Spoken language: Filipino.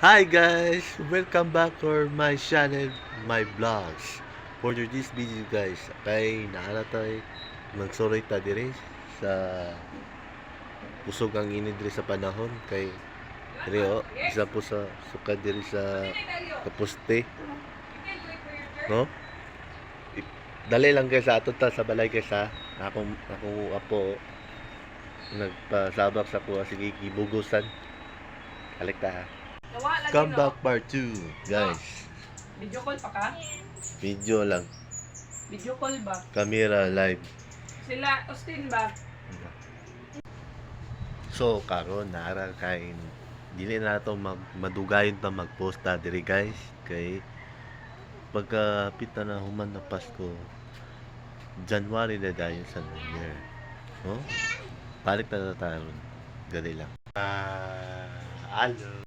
Hi guys! Welcome back to my channel, my vlogs. For this video guys, kay naara tayo magsuroy ta dire sa pusog ang init dire sa panahon kay dire isa po sa sukad dire sa kapuste, no? Dali lang guys sa ato ta sa balay guys ha. Akong apo nagpasabak sa kuha sige gibugusan. Balik ta ha. Come back part 2 guys. Video call pa ka? Video lang. Video call ba? Camera live. Sila, Austin ba? So karon naara kay dili na to madugayon ta magpost ta diri guys kay pagkapita na human na Pasko January na dayon sa New Year. No? Balik na tayo. Gali lang. Hello.